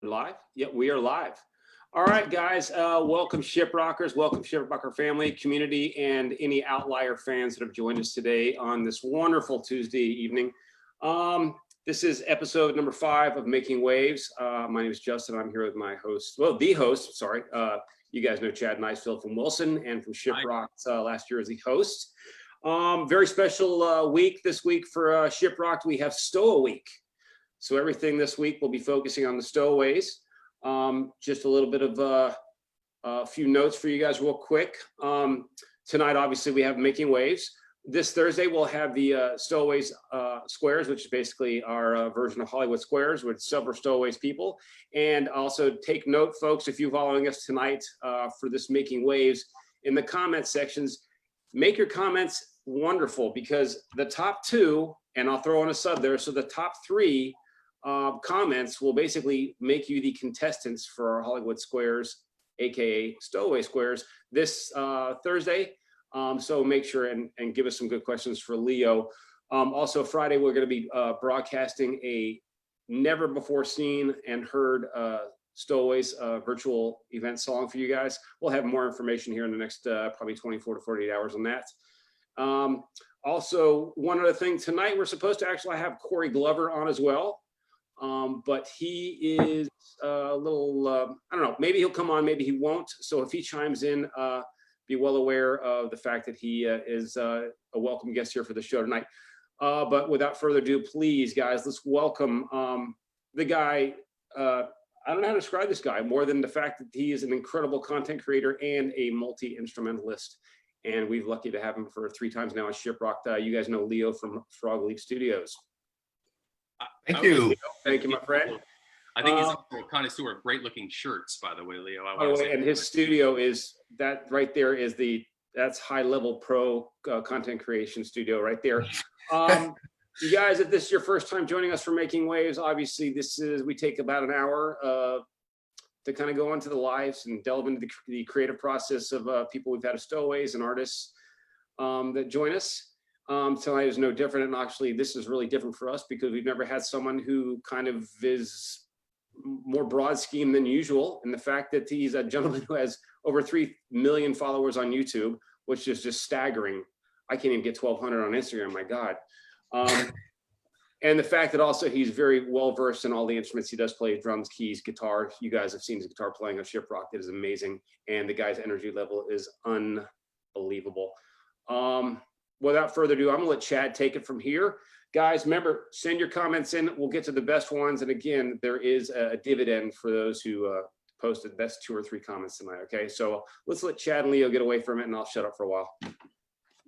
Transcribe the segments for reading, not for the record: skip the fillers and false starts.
Live? Yep, we are live. All right, guys, welcome Shiprockers, welcome Shiprocker family, community, and any outlier fans that have joined us today on this wonderful Tuesday evening. This is episode number 5 of Making Waves. My name is Justin. I'm here with my host, well, the host, sorry. You guys know Chad Nicefield from Wilson and from Shiprock last year as the host. Very special week this week for Shiprock. We have Stowa Week. So everything this week will be focusing on the stowaways. Just a little bit of a few notes for you guys real quick. Tonight, obviously, we have Making Waves. This Thursday, we'll have the Stowaways Squares, which is basically our version of Hollywood Squares with several Stowaways people. And also take note, folks, if you're following us tonight for this Making Waves, in the comment sections, make your comments wonderful because the top 2, and I'll throw in a sub there, so the top 3 comments will basically make you the contestants for our Hollywood Squares, aka Stowaway Squares, this Thursday. So make sure and give us some good questions for Leo. Also Friday, we're going to be broadcasting a never before seen and heard Stowaways virtual event song for you guys. We'll have more information here in the next probably 24 to 48 hours on that. Also, one other thing, tonight we're supposed to actually have Corey Glover on as well. But he is a little, I don't know, maybe he'll come on, maybe he won't. So if he chimes in, be well aware of the fact that he is a welcome guest here for the show tonight. But without further ado, please, guys, let's welcome the guy. I don't know how to describe this guy more than the fact that he is an incredible content creator and a multi-instrumentalist. And we're lucky to have him for 3 times now on Shiprock. You guys know Leo from Frog Leap Studios. Thank you. Thank you, my friend. I think he's a connoisseur of great looking shirts, by the way, Leo. And his studio is that right there is that's high level pro content creation studio right there. You guys, if this is your first time joining us for Making Waves, obviously we take about an hour to kind of go into the lives and delve into the creative process of people we've had as stowaways and artists that join us. Tonight is no different, and actually this is really different for us because we've never had someone who kind of is more broad scheme than usual, and the fact that he's a gentleman who has over 3 million followers on YouTube, which is just staggering. I can't even get 1,200 on Instagram, my God. And the fact that also he's very well versed in all the instruments he does play, drums, keys, guitar. You guys have seen his guitar playing on Shiprock. It is amazing, and the guy's energy level is unbelievable. Without further ado, I'm gonna let Chad take it from here. Guys, remember, send your comments in. We'll get to the best ones. And again, there is a dividend for those who posted the best 2 or 3 comments tonight, okay? So let's let Chad and Leo get away from it and I'll shut up for a while.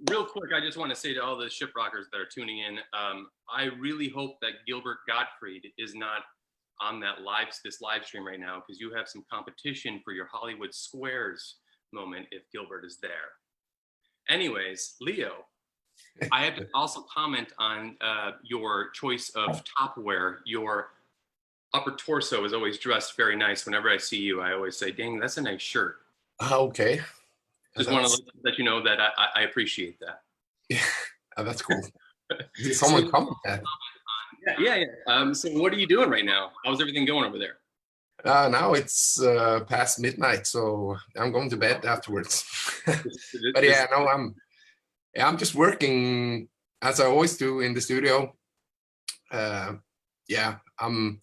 Real quick, I just want to say to all the Shiprockers that are tuning in, I really hope that Gilbert Gottfried is not on this live stream right now, because you have some competition for your Hollywood Squares moment if Gilbert is there. Anyways, Leo, I have to also comment on your choice of topwear. Your upper torso is always dressed very nice. Whenever I see you, I always say, dang, that's a nice shirt. Okay. Just want to let you know that I appreciate that. Yeah, that's cool. Did someone comment that? Yeah. So what are you doing right now? How's everything going over there? Now it's past midnight, so I'm going to bed afterwards. But yeah, no, I'm just working as I always do in the studio. Yeah, I'm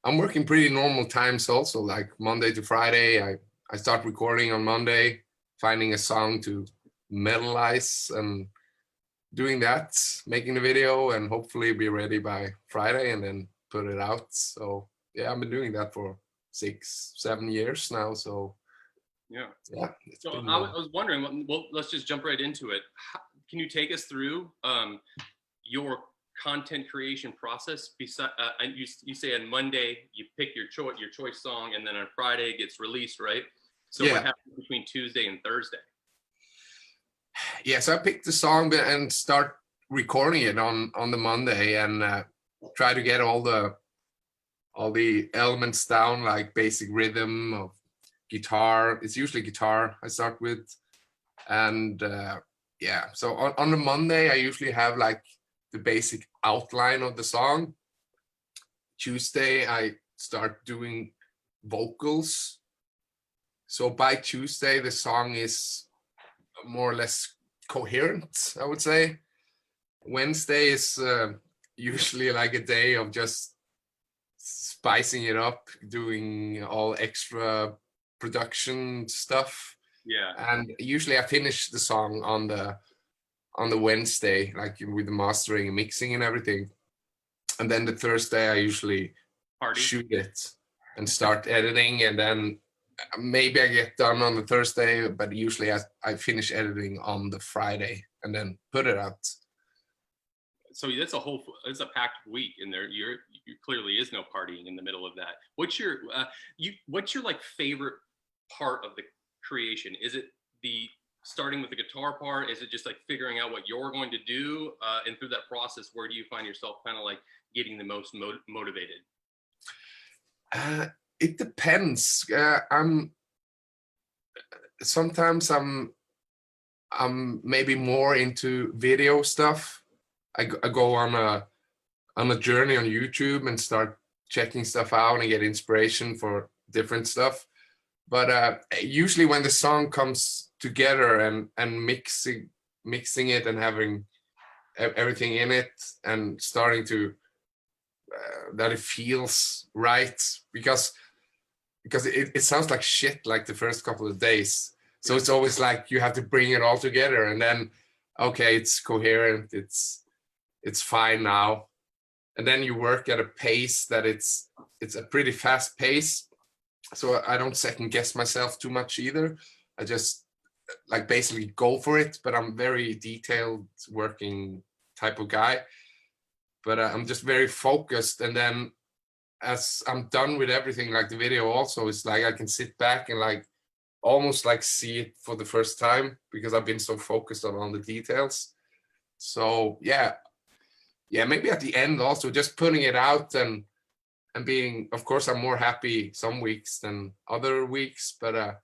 working pretty normal times also, like Monday to Friday. I start recording on Monday, finding a song to metalize and doing that, making the video, and hopefully be ready by Friday and then put it out. So yeah, I've been doing that for 6-7 years now. So yeah. So I was wondering, well, let's just jump right into it. Can you take us through your content creation process? And you say on Monday you pick your choice song, and then on Friday it gets released, right? So what happens between Tuesday and Thursday? Yeah, so I picked the song and start recording it on the Monday, and try to get all the elements down, like basic rhythm of guitar. It's usually guitar I start with, and yeah. So on the Monday I usually have like the basic outline of the song. Tuesday I start doing vocals. So by Tuesday, the song is more or less coherent, I would say. Wednesday is usually like a day of just spicing it up, doing all extra production stuff. Yeah. And usually I finish the song on the Wednesday, like with the mastering and mixing and everything. And then the Thursday I usually Party. shoot it and start editing, and then maybe I get done on the Thursday, but usually I finish editing on the Friday and then put it out. So it's a packed week in there. You clearly is no partying in the middle of that. What's your like favorite part of the creation? Is it the starting with the guitar part? Is it just like figuring out what you're going to do? And through that process, where do you find yourself kind of like getting the most motivated? It depends. Sometimes I'm maybe more into video stuff. I go on a journey on YouTube and start checking stuff out and get inspiration for different stuff. But usually when the song comes together and mixing it and having everything in it and starting to that it feels right, because it sounds like shit like the first couple of days. So it's always like you have to bring it all together, and then okay, it's coherent, it's fine now. And then you work at a pace that it's a pretty fast pace. So I don't second guess myself too much either. I just like basically go for it, but I'm very detailed working type of guy. But I'm just very focused. And then as I'm done with everything, like the video also, it's like I can sit back and like almost like see it for the first time because I've been so focused on all the details. So yeah, maybe at the end also just putting it out and being, of course, I'm more happy some weeks than other weeks, but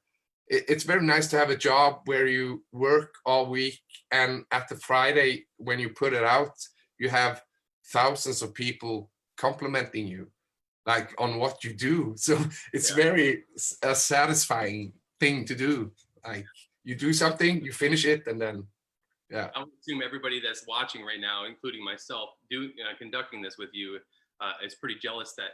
it's very nice to have a job where you work all week, and at the Friday when you put it out, you have thousands of people complimenting you like on what you do. So it's very a satisfying thing to do. Like you do something, you finish it, and then I would assume everybody that's watching right now, including myself, conducting this with you, is pretty jealous that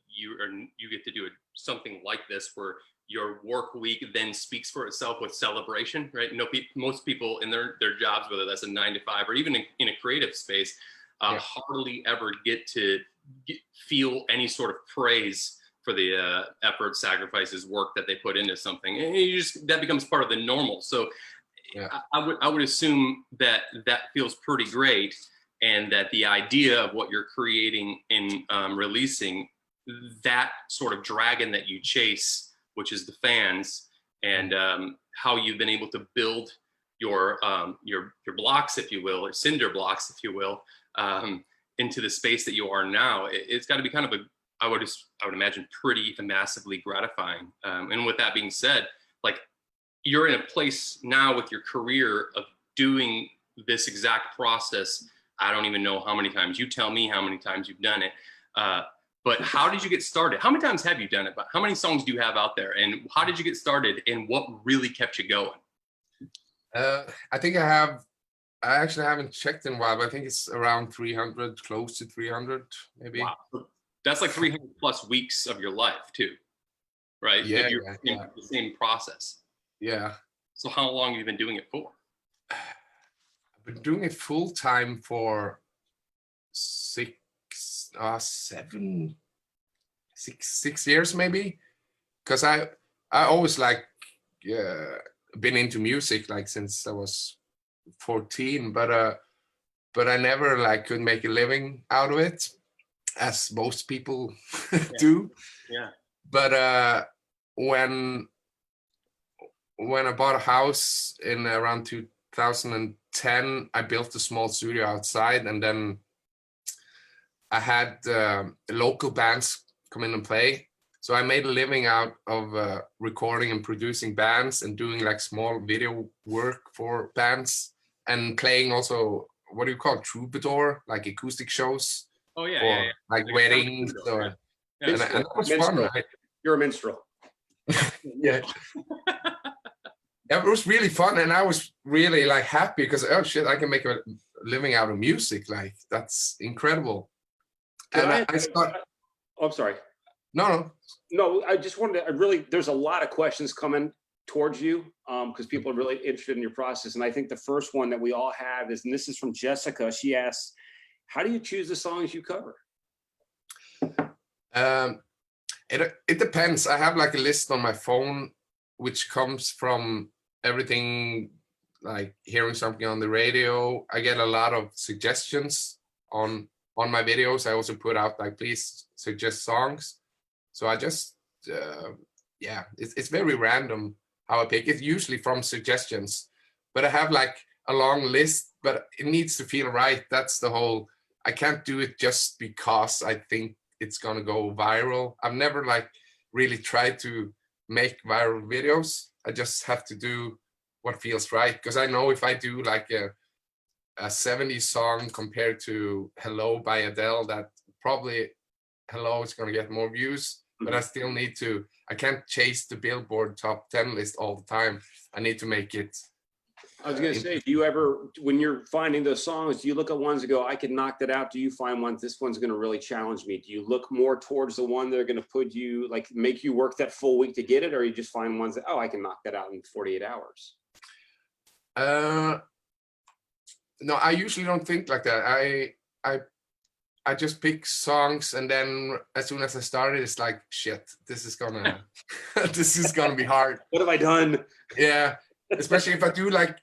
you get to do something like this, where your work week then speaks for itself with celebration, right? Most people in their jobs, whether that's a 9 to 5 or even in a creative space, hardly ever get to feel any sort of praise for the effort, sacrifices, work that they put into something. And that becomes part of the normal. So I would assume that feels pretty great, and that the idea of what you're creating and releasing, that sort of dragon that you chase, which is the fans, and how you've been able to build your blocks, if you will, or cinder blocks, if you will, into the space that you are now. It's got to be kind of I would imagine pretty massively gratifying. And with that being said, like, you're in a place now with your career of doing this exact process. I don't even know how many times. You tell me how many times you've done it. But how did you get started? How many times have you done it? But how many songs do you have out there? And how did you get started? And what really kept you going? I think I actually haven't checked in a while, but I think it's around 300, close to 300, maybe. Wow. That's like 300 plus weeks of your life too, right? Yeah, The same process. Yeah. So how long have you been doing it for? I've been doing it full time for 6 years maybe, because I always like been into music like since I was 14, but I never like could make a living out of it, as most people do. Yeah. But when I bought a house in around 2010, I built a small studio outside, and then I had local bands come in and play. So I made a living out of recording and producing bands and doing like small video work for bands, and playing also, what do you call it, troubadour, like acoustic shows. Oh yeah, like weddings. And that was fun, right? You're a minstrel. Yeah. It was really fun, and I was really like happy because oh shit, I can make a living out of music. Like that's incredible. And I start. Oh, I'm sorry. No. No, I just wanted to, there's a lot of questions coming towards you because people are really interested in your process. And I think the first one that we all have is, and this is from Jessica. She asks, how do you choose the songs you cover? It depends. I have like a list on my phone, which comes from everything like hearing something on the radio. I get a lot of suggestions on my videos. I also put out like, please suggest songs. So I just, yeah, it's very random how I pick. It's usually from suggestions, but I have like a long list, but it needs to feel right. That's the whole, I can't do it just because I think it's gonna go viral. I've never like really tried to make viral videos. I just have to do what feels right. Because I know if I do like a 70s song compared to Hello by Adele, that probably Hello is gonna get more views, but I still need to, I can't chase the Billboard top 10 list all the time. I need to make it. I was going to say, do you ever, when you're finding those songs, do you look at ones and go, I can knock that out? Do you find ones, this one's going to really challenge me? Do you look more towards the one that are going to put you, like make you work that full week to get it? Or you just find ones that, oh, I can knock that out in 48 hours? No, I usually don't think like that. I just pick songs, and then as soon as I started, it's like, shit, this is gonna be hard. What have I done? Yeah, especially if I do like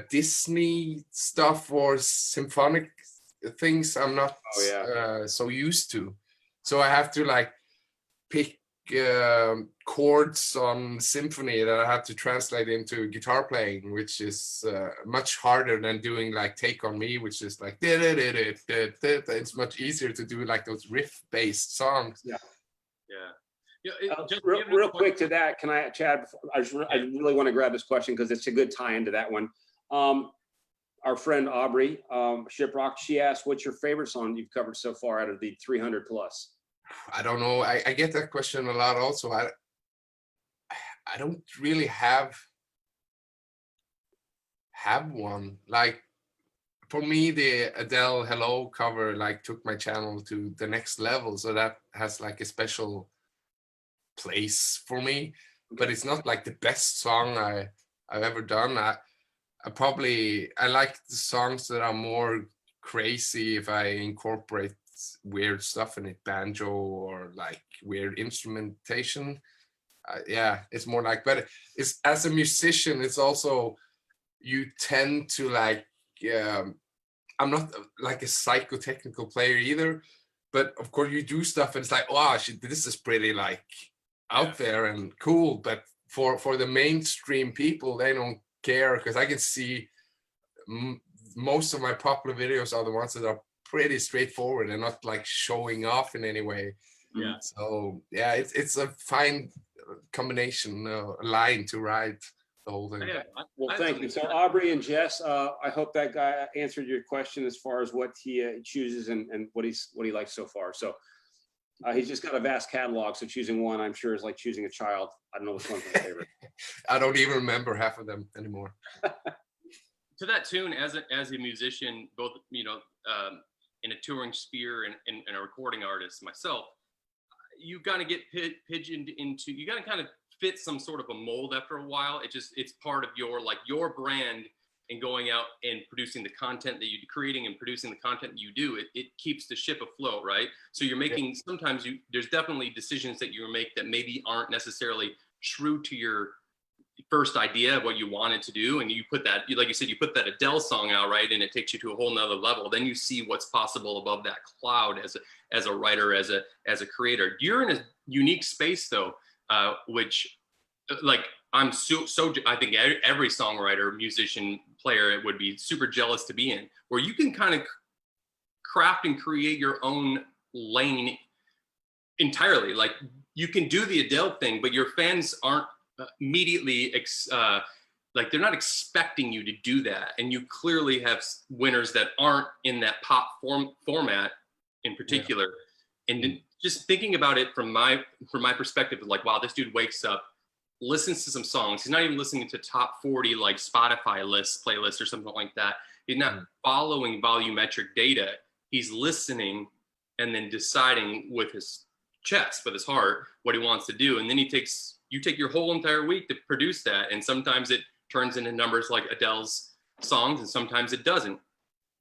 Disney stuff or symphonic things I'm not so used to. So I have to like pick chords on symphony that I have to translate into guitar playing, which is much harder than doing like Take on Me, which is like it's much easier to do like those riff-based songs. Yeah. Just real quick to that, can I, Chad? I really want to grab this question because it's a good tie into that one. Our friend Aubrey Shiprock, she asked, "What's your favorite song you've covered so far out of the 300 plus?" I don't know. I get that question a lot. Also, I don't really have one. Like for me, the Adele Hello cover like took my channel to the next level. So that has like a special place for me, but it's not like the best song I've ever done. I like the songs that are more crazy if I incorporate weird stuff in it, banjo or like weird instrumentation. Yeah, it's more like, but it's as a musician, it's also, you tend to like, I'm not like a psychotechnical player either, but of course you do stuff and it's like, wow, this is pretty like out there and cool, but for the mainstream people, they don't care, because I can see most of my popular videos are the ones that are pretty straightforward and not like showing off in any way. Yeah. So yeah, it's a fine combination line to ride the whole thing. Yeah. Well, thank you. So Aubrey and Jess, I hope that guy answered your question as far as what he chooses and what he likes so far. So he's just got a vast catalog, so choosing one, I'm sure, is like choosing a child. I don't know which one's my favorite. I don't even remember half of them anymore. To that tune, as a musician, both in a touring sphere and a recording artist myself, you gotta get pigeoned into. You gotta kind of fit some sort of a mold after a while. It's part of your brand, and going out and producing the content that you're creating and producing the content that you do, it keeps the ship afloat, right? So you're making, sometimes there's definitely decisions that you make that maybe aren't necessarily true to your first idea of what you wanted to do. And you put that, like you said, you put that Adele song out, right? And it takes you to a whole nother level. Then you see what's possible above that cloud as a writer, as a creator. You're in a unique space though, which like, I'm so I think every songwriter, musician, player would be super jealous to be in, where you can kind of craft and create your own lane entirely. Like you can do the Adele thing, but your fans aren't immediately like they're not expecting you to do that. And you clearly have winners that aren't in that pop format in particular. And just thinking about it from my perspective, like, wow, this dude wakes up, listens to some songs. He's not even listening to top 40 like Spotify playlist or something like that. He's not following volumetric data. He's listening and then deciding with his chest, with his heart, what he wants to do. And then you take your whole entire week to produce that. And sometimes it turns into numbers like Adele's songs, and sometimes it doesn't.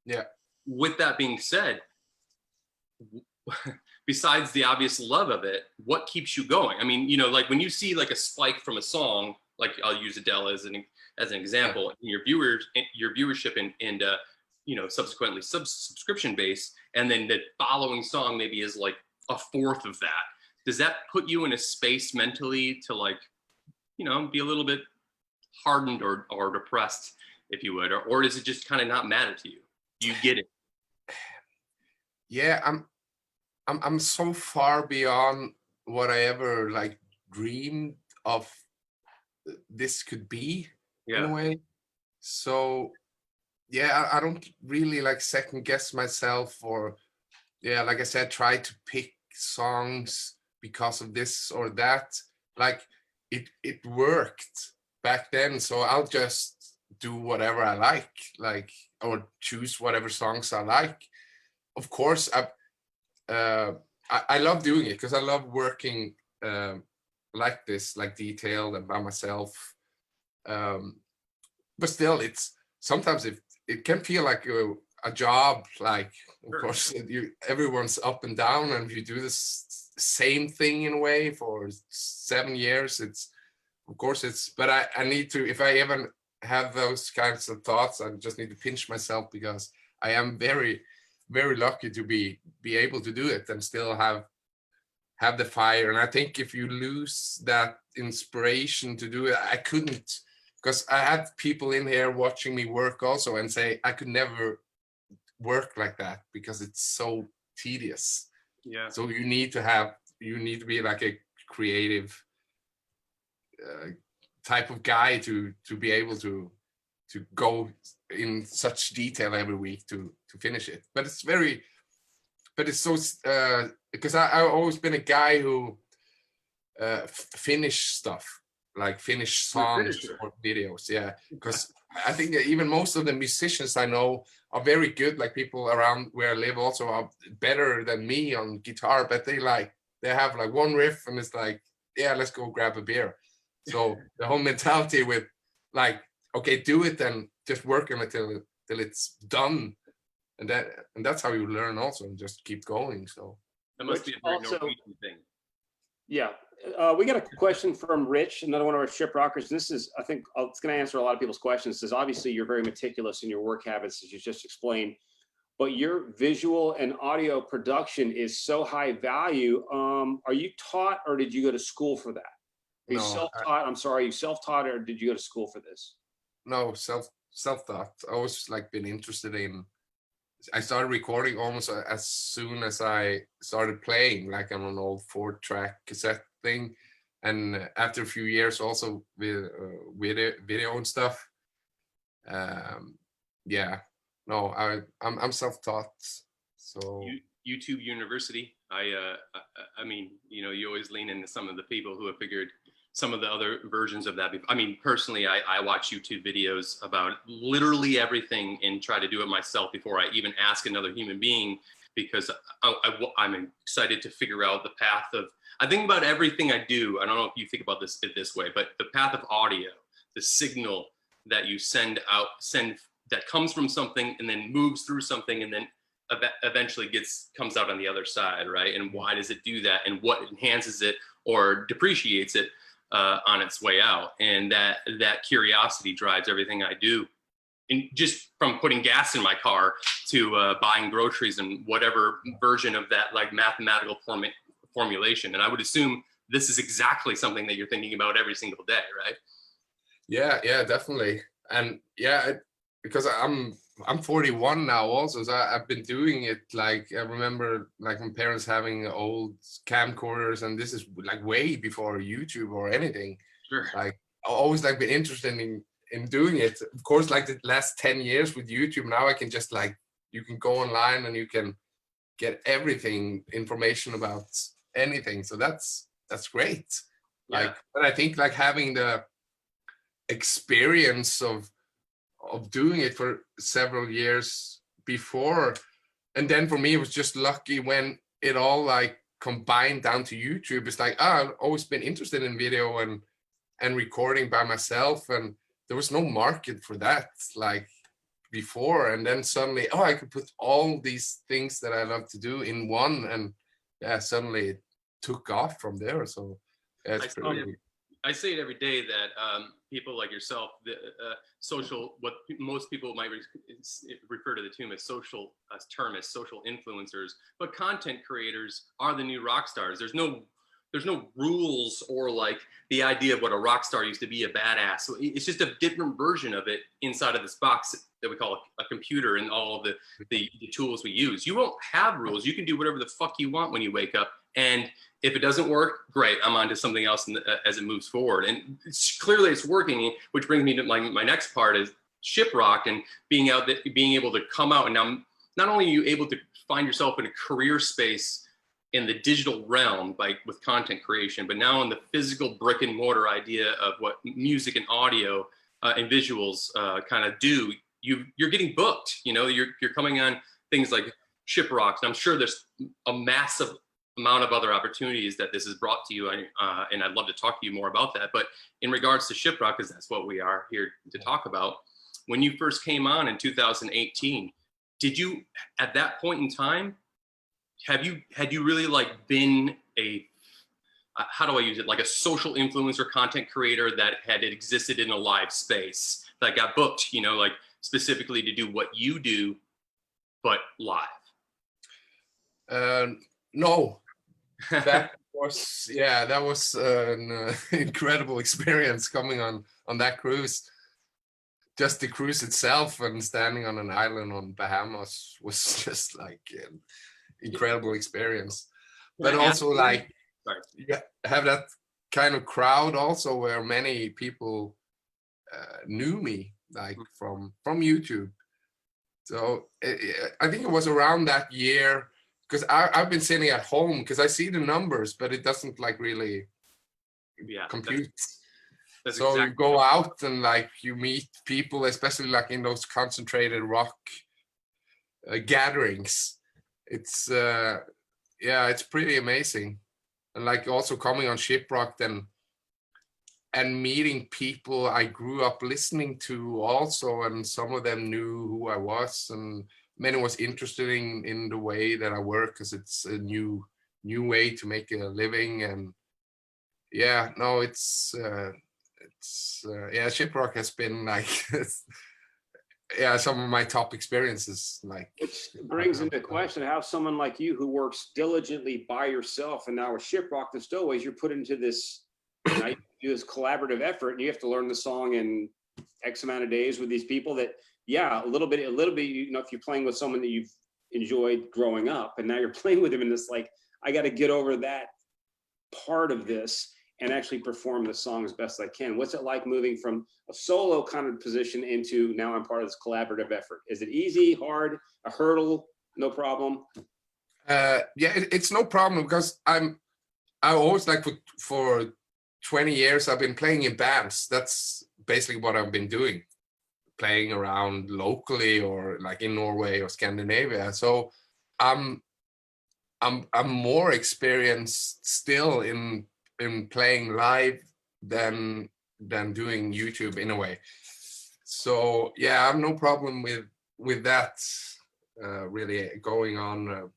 Yeah. With that being said, besides the obvious love of it, what keeps you going? I mean, like when you see like a spike from a song, like I'll use Adele as an example, in your viewership and subsequently subscription base, and then the following song maybe is like a fourth of that. Does that put you in a space mentally to like, be a little bit hardened or depressed, if you would, or does it just kind of not matter to you? You get it? Yeah, I'm so far beyond what I ever like dreamed of this could be in a way. So yeah, I don't really like second guess myself, or like I said, try to pick songs because of this or that. Like it worked back then, so I'll just do whatever I like, or choose whatever songs I like. Of course, I love doing it because I love working like this, like detailed and by myself. But still, it's sometimes it can feel like a job. Like, of course, everyone's up and down, and if you do this same thing in a way for 7 years, but I need to, if I ever have those kinds of thoughts, I just need to pinch myself, because I am very, very lucky to be able to do it and still have the fire. And I think if you lose that inspiration to do it, I couldn't, because I had people in here watching me work also and say I could never work like that because it's so tedious. Yeah. So you need to be like a creative type of guy to be able to go in such detail every week to finish it. But it's so because I've always been a guy who finish stuff, like finish songs or videos. Yeah, because I think that even most of the musicians I know are very good. Like people around where I live also are better than me on guitar, but they have like one riff and it's like, yeah, let's go grab a beer. So the whole mentality with like, okay, do it and just work on it till it's done, and that's how you learn also, and just keep going. So that must be a very Norwegian thing. Yeah, we got a question from Rich, another one of our ship rockers. This is, I think, it's going to answer a lot of people's questions. It says, obviously, you're very meticulous in your work habits, as you just explained, but your visual and audio production is so high value. Are you taught, or did you go to school for that? Are you self-taught? I'm sorry, you self-taught, or did you go to school for this? No, self-taught. I always like been interested in. I started recording almost as soon as I started playing, like on an old 4-track cassette thing, and after a few years also with video and stuff. Yeah, no, I'm self-taught. So YouTube University. I mean, you always lean into some of the people who have figured some of the other versions of that. I mean, personally, I watch YouTube videos about literally everything and try to do it myself before I even ask another human being, because I'm excited to figure out the path of, I think about everything I do. I don't know if you think about this way, but the path of audio, the signal that you send that comes from something and then moves through something and then eventually comes out on the other side, right? And why does it do that? And what enhances it or depreciates it on its way out? And that curiosity drives everything I do. And just from putting gas in my car to buying groceries and whatever version of that like mathematical formulation. And I would assume this is exactly something that you're thinking about every single day, right? Yeah, definitely. And yeah, because I'm 41 now also, so I've been doing it. Like I remember like my parents having old camcorders, and this is like way before YouTube or anything. Sure. Like I always like been interested in doing it. Of course, like the last 10 years with YouTube, now I can just like, you can go online and you can get everything, information about anything. So that's great. Yeah. Like, but I think like having the experience of doing it for several years before, and then for me it was just lucky when it all like combined down to YouTube. It's like, I've always been interested in video and recording by myself, and there was no market for that like before. And then suddenly, I could put all these things that I love to do in one, and yeah, suddenly it took off from there. So yeah, it's pretty. I say it every day that people like yourself, the what most people might refer to the term as social influencers, but content creators are the new rock stars. There's no rules or like the idea of what a rock star used to be, a badass. So it's just a different version of it inside of this box that we call a computer and all of the tools we use. You won't have rules. You can do whatever the fuck you want when you wake up. And if it doesn't work, great, I'm on to something else as it moves forward. And clearly it's working, which brings me to my next part is Shiprock and being able to come out. And now, not only are you able to find yourself in a career space in the digital realm with content creation, but now in the physical brick and mortar idea of what music and audio and visuals kind of do, you're getting booked. You know, you're coming on things like Shiprock, and I'm sure there's a massive amount of other opportunities that this has brought to you, and I'd love to talk to you more about that. But in regards to Shiprock, because that's what we are here to talk about, when you first came on in 2018, did you, at that point in time, had you really like been a how do I use it, like a social influencer content creator that had existed in a live space that got booked, you know, like specifically to do what you do, but live? No. That was an incredible experience coming on that cruise. Just the cruise itself and standing on an island on Bahamas was just like an incredible experience. But also like you have that kind of crowd also where many people knew me like from YouTube. So I think it was around that year, because I've been sitting at home because I see the numbers, but it doesn't like really compute. That's so exactly. You go out and like you meet people, especially like in those concentrated rock gatherings. It's it's pretty amazing. And like also coming on Shiprock and meeting people I grew up listening to also, and some of them knew who I was, and many was interested in the way that I work because it's a new way to make a living. And Shiprock has been like some of my top experiences. Like, which brings into question how someone like you who works diligently by yourself and now with Shiprock and Stowaways, you're put into this, you know, you do this collaborative effort and you have to learn the song in X amount of days with these people that, a little bit, you know, if you're playing with someone that you've enjoyed growing up and now you're playing with them and it's like, I got to get over that part of this and actually perform the song as best I can. What's it like moving from a solo kind of position into now I'm part of this collaborative effort? Is it easy, hard, a hurdle, no problem? It's no problem because I always like for 20 years I've been playing in bands. That's basically what I've been doing, playing around locally or like in Norway or Scandinavia. So I'm more experienced still in playing live than doing YouTube in a way. So I have no problem with that really going on.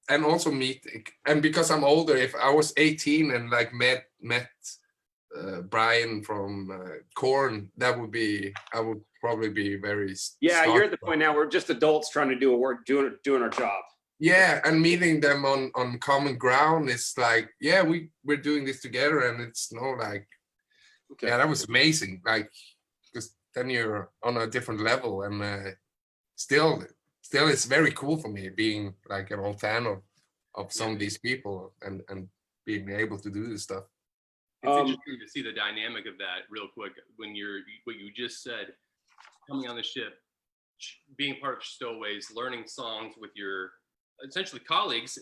And also and because I'm older, if I was 18 and like met Brian from Korn, I would probably be very you're at the point now we're just adults trying to do doing our job. And meeting them on common ground is like, we're doing this together, and it's like, that was amazing. Like, because then you're on a different level, and still it's very cool for me being like an old fan of some of these people and being able to do this stuff. It's interesting to see the dynamic of that real quick when what you just said, coming on the ship, being part of Stowaways, learning songs with your essentially colleagues,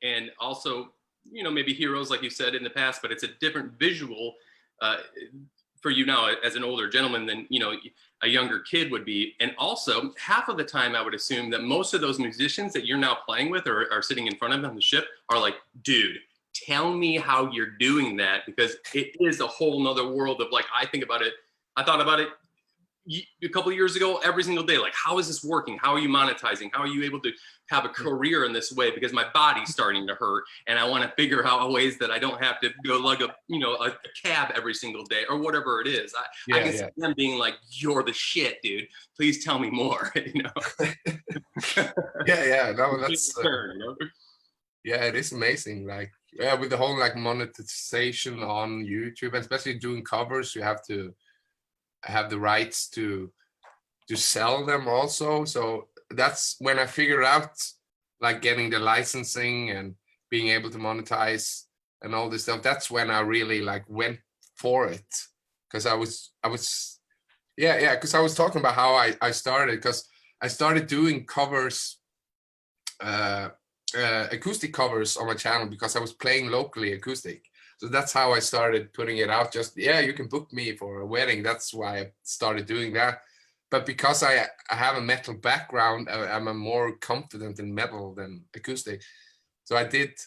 and also maybe heroes like you said in the past, but it's a different visual for you now as an older gentleman than, a younger kid would be. And also half of the time I would assume that most of those musicians that you're now playing with or are sitting in front of on the ship are like, dude, tell me how you're doing that, because it is a whole nother world of like, I thought about it a couple of years ago every single day, like, how is this working? How are you monetizing? How are you able to have a career in this way? Because my body's starting to hurt and I want to figure out ways that I don't have to go lug a cab every single day or whatever it is. I can see them being like, you're the shit, dude, please tell me more. No, that's yeah, it is amazing. Like, yeah, with the whole like monetization on YouTube, especially doing covers, you have to have the rights to sell them also. So that's when I figured out like getting the licensing and being able to monetize and all this stuff. That's when I really like went for it, because I was because I was talking about how I started, because I started doing covers, acoustic covers on my channel, because I was playing locally acoustic. So that's how I started putting it out. Just, you can book me for a wedding. That's why I started doing that. But because I have a metal background, I'm more confident in metal than acoustic. So I did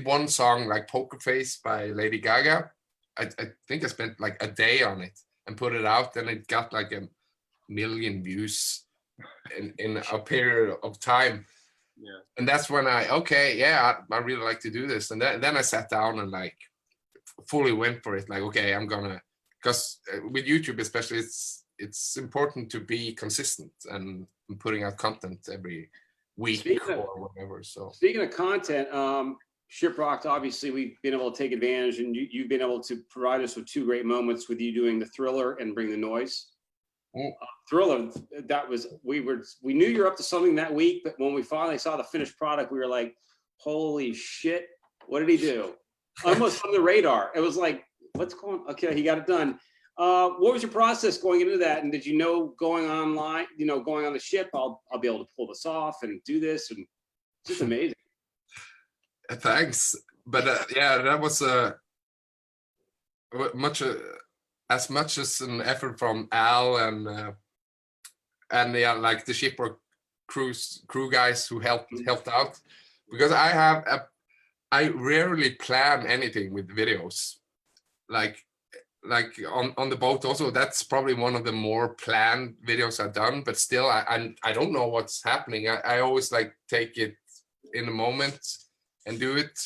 one song like Poker Face by Lady Gaga. I think I spent like a day on it and put it out, and it got like 1 million views in a period of time. Yeah. And that's when I really like to do this. And then I sat down and like fully went for it. Like, okay, I'm gonna, because with YouTube especially, it's important to be consistent and putting out content every week or whatever. So speaking of content, Shiprocked, obviously we've been able to take advantage, and you've been able to provide us with 2 great moments with you doing the Thriller and Bring the Noise. Thriller, we knew you were up to something that week, but when we finally saw the finished product, we were like, holy shit, what did he do? Almost on the radar. It was like, what's going on? Okay, he got it done. What was your process going into that? And did you know going online, going on the ship, I'll be able to pull this off and do this? And it's just amazing. Thanks. But that was as much as an effort from Al and like the Shipwreck crew guys who helped out, because I rarely plan anything with videos. Like on the boat also, that's probably one of the more planned videos I've done, but still I don't know what's happening. I always like take it in a moment and do it.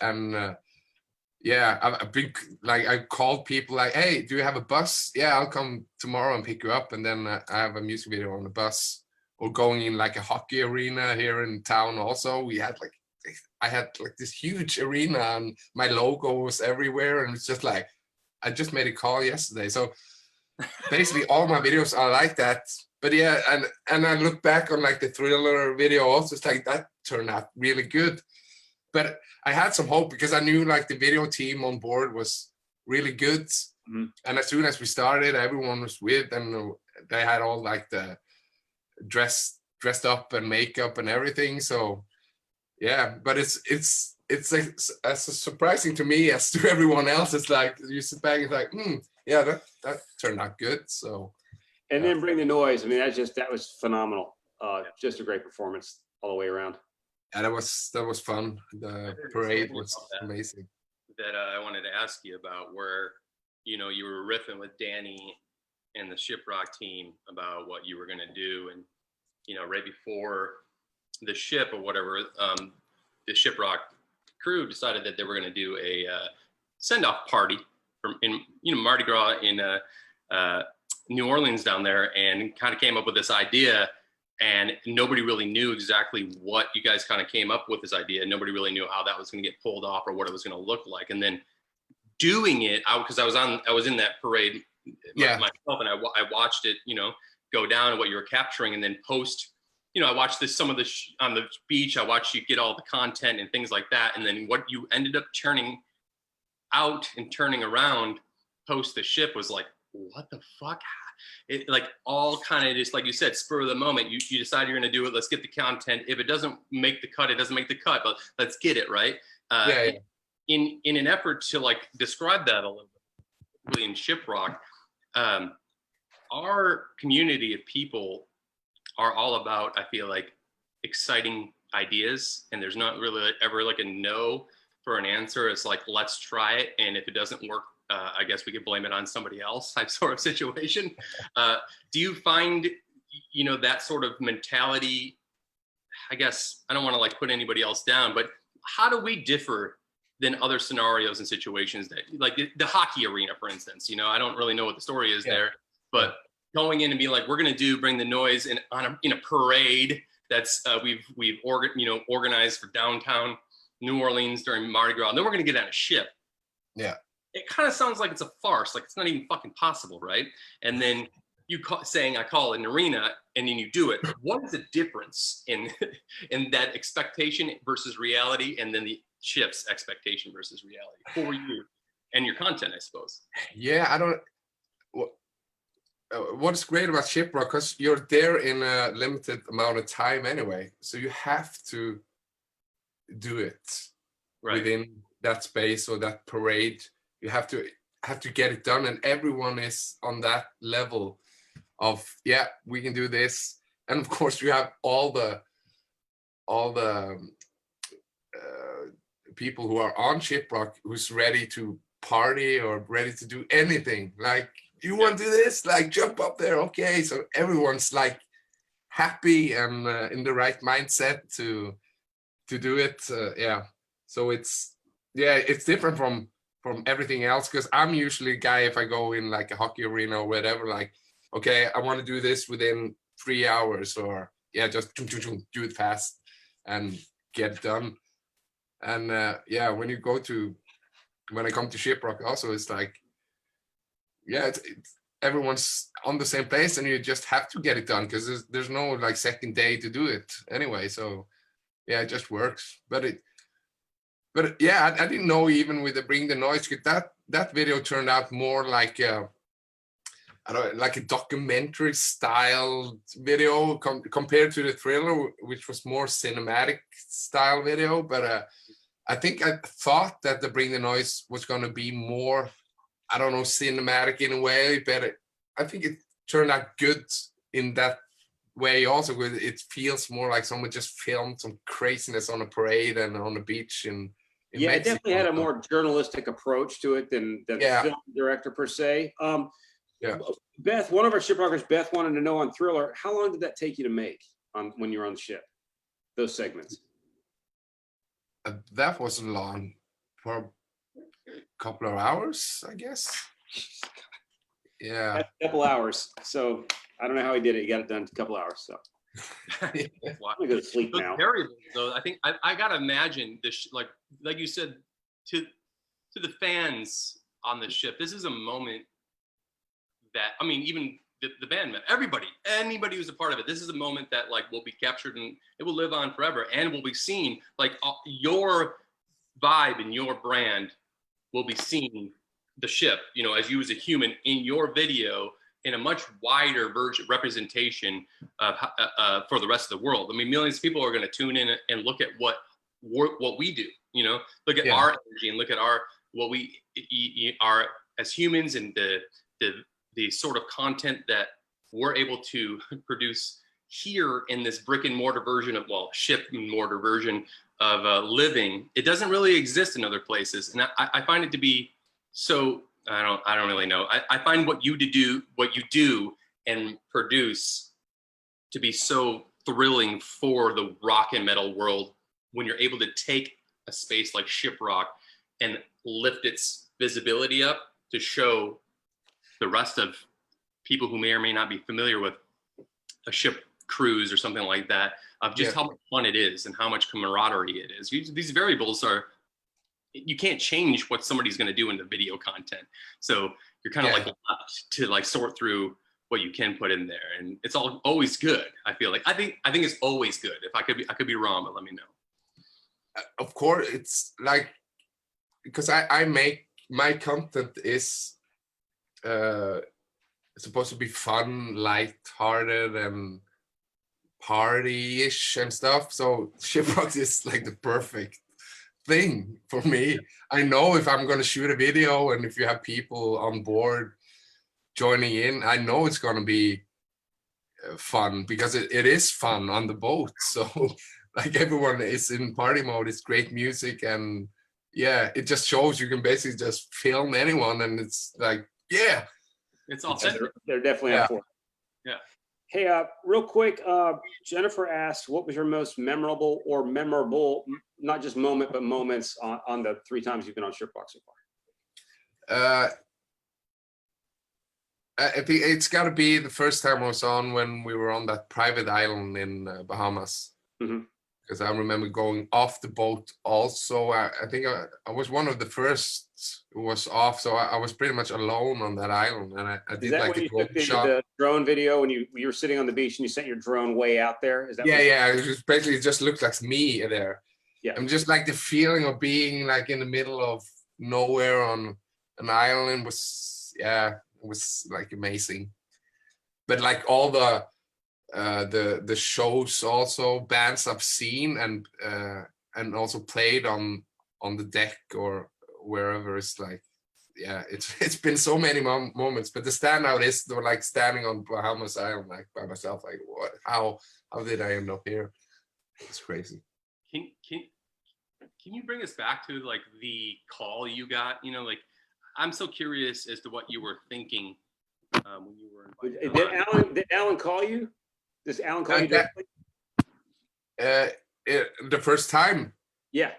And I've been like, I called people like, hey, do you have a bus? Yeah, I'll come tomorrow and pick you up. And then I have a music video on the bus. Or going in like a hockey arena here in town also. I had like this huge arena and my logo was everywhere, and it's just like, I just made a call yesterday. So basically all my videos are like that. But yeah, and I look back on like the Thriller video also, it's like that turned out really good. But I had some hope because I knew like the video team on board was really good. Mm-hmm. And as soon as we started, everyone was with, and they had all like the dressed up and makeup and everything. So yeah, but it's as surprising to me as to everyone else. It's like you sit back and like, that turned out good. So and then Bring the Noise. I mean, that was phenomenal. Just a great performance all the way around. Yeah, that was fun. The parade was amazing. That I wanted to ask you about, where you were riffing with Danny and the Shiprock team about what you were going to do, and right before the ship or whatever, the Shiprock crew decided that they were going to do a send-off party in Mardi Gras in New Orleans down there, and kind of came up with this idea, and nobody really knew exactly what you guys kind of came up with this idea. Nobody really knew how that was going to get pulled off or what it was going to look like. And then doing it, because I was in that parade myself, and I watched it, go down and what you were capturing, and then post. I watched some of this on the beach. I watched you get all the content and things like that, and then what you ended up turning out and turning around post the ship was like, what the fuck? It like all kind of just like you said, spur of the moment. You decide you're going to do it. Let's get the content. If it doesn't make the cut, it doesn't make the cut. But let's get it right. Yeah, yeah. In an effort to like describe that a little bit, really in Shiprock, our community of people are all about, I feel like, exciting ideas, and there's not really ever like a no for an answer. It's like, let's try it, and if it doesn't work, I guess we could blame it on somebody else type sort of situation. Do you find, you know, that sort of mentality? I guess I don't want to like put anybody else down, but how do we differ than other scenarios and situations that, like the hockey arena, for instance? You know, I don't really know what the story is there, but going in and being like, we're going to bring the noise in a parade that's we've organized for downtown New Orleans during Mardi Gras, and then we're going to get on a ship. Yeah. It kind of sounds like it's a farce, like it's not even fucking possible, right? And then you saying I call it an arena, and then you do it. What is the difference in that expectation versus reality, and then the ship's expectation versus reality for you and your content, I suppose? Yeah, I don't. What's great about Shiprock, because you're there in a limited amount of time anyway, so you have to do it within that space or that parade. You have to get it done, and everyone is on that level of, yeah, we can do this. And of course, you have all the people who are on Shiprock who's ready to party or ready to do anything. Like, you want to do this? Like, jump up there. Okay, so everyone's like happy and in the right mindset to do it. Yeah, so it's different from everything else, because I'm usually a guy, if I go in like a hockey arena or whatever, like, okay, I want to do this within 3 hours, or just do it fast and get it done. And when I come to Shiprock also, it's like, it's everyone's on the same place, and you just have to get it done, because there's no like second day to do it anyway. So it just works. But I didn't know, even with the Bring the Noise, that video turned out more like like a documentary style video compared to the Thriller, which was more cinematic style video. But I thought that the Bring the Noise was going to be more, I don't know, cinematic in a way, but I think it turned out good in that way also, because it feels more like someone just filmed some craziness on a parade and on the beach in it Mexico. definitely had a more journalistic approach to it than film director per se. Beth, one of our shiprockers, Beth, wanted to know on Thriller, how long did that take you to make when you were on the ship, those segments? That wasn't long, for a couple of hours, I guess. Yeah, a couple hours. So I don't know how he did it. He got it done in a couple hours. So I'm gonna go to sleep now. Variables, though. I think I gotta imagine this, like you said, to the fans on the ship. This is a moment that, I mean, even the band, anybody who's a part of it. This is a moment that like will be captured and it will live on forever, and will be seen. Like your vibe and your brand will be seen. The ship, you know, as you as a human in your video, in a much wider representation for the rest of the world. I mean, millions of people are going to tune in and look at what we do. You know, look at our energy and look at what we are as humans, and the sort of content that we're able to produce here in this brick and mortar version of, ship and mortar version of living. It doesn't really exist in other places, and I find it to be so. I don't really know. I find what you do and produce to be so thrilling for the rock and metal world, when you're able to take a space like Shiprock and lift its visibility up to show the rest of people who may or may not be familiar with a ship cruise or something like that, of just how much fun it is and how much camaraderie it is. These variables you can't change what somebody's going to do in the video content. So you're kind of like left to like sort through what you can put in there, and it's always good. I feel like I think it's always good. If I could be wrong, but let me know. Of course, it's like, because I make my content is supposed to be fun, light-hearted, and party-ish and stuff. So Shiprock is like the perfect thing for me. I know if I'm going to shoot a video and if you have people on board joining in, I know it's going to be fun, because it is fun on the boat. So like everyone is in party mode. It's great music, and yeah, it just shows you can basically just film anyone, and it's like, yeah, It's authentic. They're definitely Yeah. up for it. Yeah. Hey, real quick, Jennifer asked, what was your most memorable, not just moment, but moments on the 3 times you've been on Shiprock so far? I think it's got to be the first time I was on, when we were on that private island in Bahamas. Mhm. Because I remember going off the boat also. I think I was one of the first who was off, so I was pretty much alone on that island, and I Is did that like when the you took gold shot. the drone video when you were sitting on the beach and you sent your drone way out there? Is that Yeah, what- yeah. It was basically, it just looked like me there. Yeah. And just like the feeling of being like in the middle of nowhere on an island was, yeah, it was like amazing. But like all the shows, also bands I've seen and also played on the deck or wherever, it's like, yeah, it's been so many moments. But the standout is like standing on Bahamas Island like by myself, like what, how did I end up here? It's crazy. Can you bring us back to like the call you got? You know, like I'm so curious as to what you were thinking when you were invited on. Did Alan call you? Does Alan call you Yeah. directly? The first time, Yeah.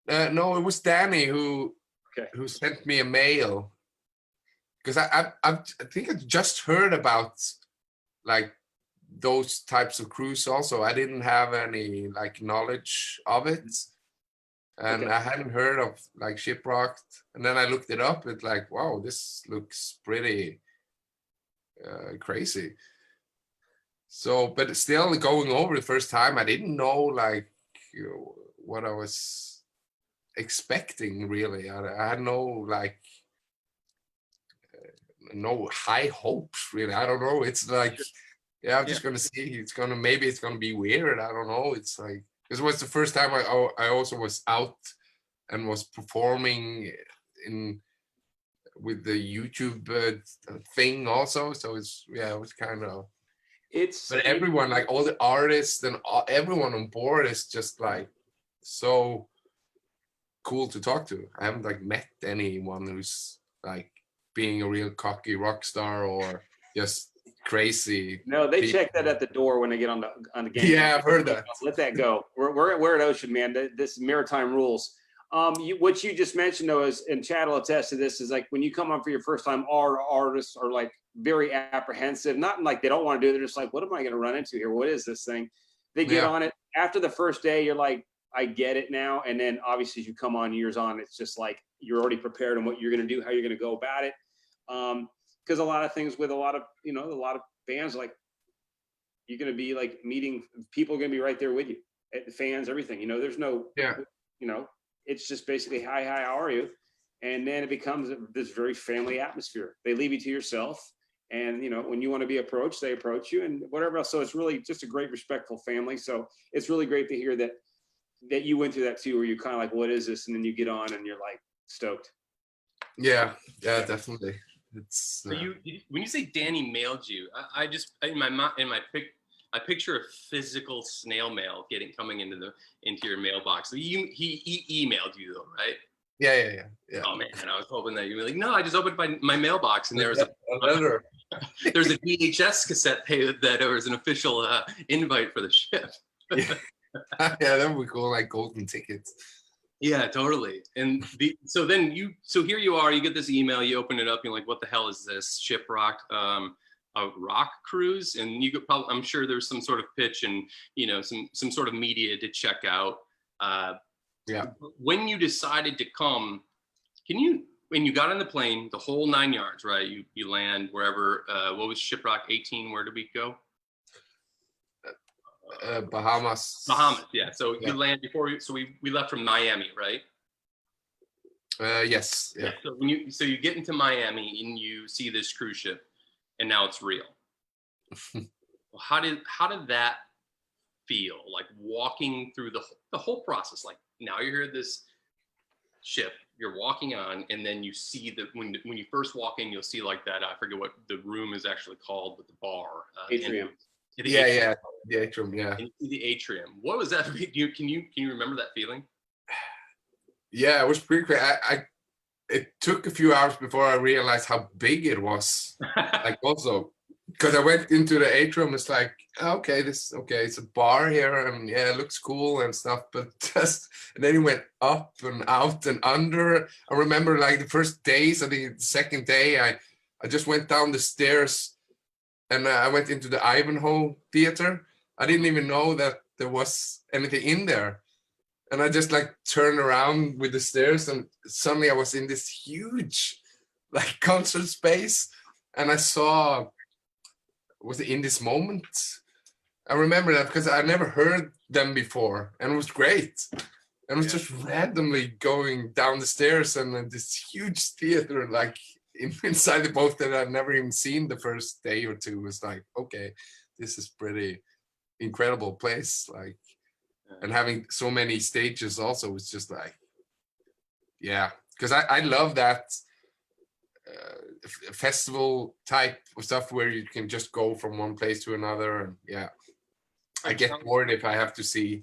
no, it was Danny who sent me a mail, because I think I just heard about like those types of cruise also. I didn't have any like knowledge of it, and Okay. I hadn't heard of like Shiprocked, and then I looked it up. It's like, wow, this looks pretty crazy. So, but still, going over the first time, I didn't know like what I was expecting really. I had no like no high hopes really. I don't know. It's like, yeah, I'm just gonna see. Maybe it's gonna be weird. I don't know. It's like, this was the first time I also was out and was performing with the YouTube thing also. So it's, yeah, it was kind of. But everyone, like all the artists and everyone on board, is just like so cool to talk to. I haven't like met anyone who's like being a real cocky rock star or just crazy. No, they check that at the door when they get on the game. Yeah, I've heard that. Let that go. We're at Ocean, man. This is maritime rules. What you just mentioned though is, and Chad will attest to this, is like when you come on for your first time, our artists are like very apprehensive. Not like they don't want to do it. They're just like, what am I going to run into here? What is this thing? They get on it. After the first day, you're like, I get it now. And then obviously as you come on years on, it's just like you're already prepared on what you're going to do, how you're going to go about it. Because a lot of things with a lot of bands, like you're going to be like meeting people, are going to be right there with you, the fans, everything. There's no, it's just basically, hi, how are you? And then it becomes this very family atmosphere. They leave you to yourself. And, when you want to be approached, they approach you and whatever else. So it's really just a great, respectful family. So it's really great to hear that you went through that too, where you're kind of like, what is this? And then you get on and you're like stoked. Yeah, definitely. It's So when you say Danny mailed you, I just I picture a physical snail mail coming into your mailbox. So he emailed you though, right? Yeah. Oh man, I was hoping that you'd be like, no, I just opened my mailbox and there was there's a VHS cassette that there was an official invite for the ship. Yeah, that would be cool, like golden tickets. Yeah, totally. And so here you are, you get this email, you open it up, you're like, what the hell is this? Shiprock, a rock cruise? And you could probably, I'm sure there's some sort of pitch and, some sort of media to check out. Yeah. When you decided to come, when you got on the plane, the whole 9 yards, right? You land wherever, what was Shiprock 18? Where did we go? Bahamas. Yeah. So you land so we left from Miami, right? Yes. Yeah. So you get into Miami and you see this cruise ship, and now it's real. How did that feel? Like walking through the whole process, like now you're here at this ship, you're walking on, and then you see that when you first walk in, you'll see like that, I forget what the room is actually called, but the bar. Atrium. Yeah, the atrium, yeah. And you see the atrium. What was that? Can you remember that feeling? Yeah, it was pretty crazy. It took a few hours before I realized how big it was. Like also, because I went into the atrium, it's like, okay, it's a bar here, and yeah, it looks cool and stuff, but and then it went up and out and under. I remember like the first days, I think the second day, I just went down the stairs and I went into the Ivanhoe Theater. I didn't even know that there was anything in there. And I just like turned around with the stairs, and suddenly I was in this huge like concert space, and I saw, was it In This Moment? I remember that because I never heard them before, and it was great. And it was just randomly going down the stairs, and then this huge theater like inside the boat that I'd never even seen the first day or two was like, okay, this is pretty incredible place. Like, and having so many stages also was just like, yeah, because I love that festival type of stuff where you can just go from one place to another. And yeah, I get bored if I have to see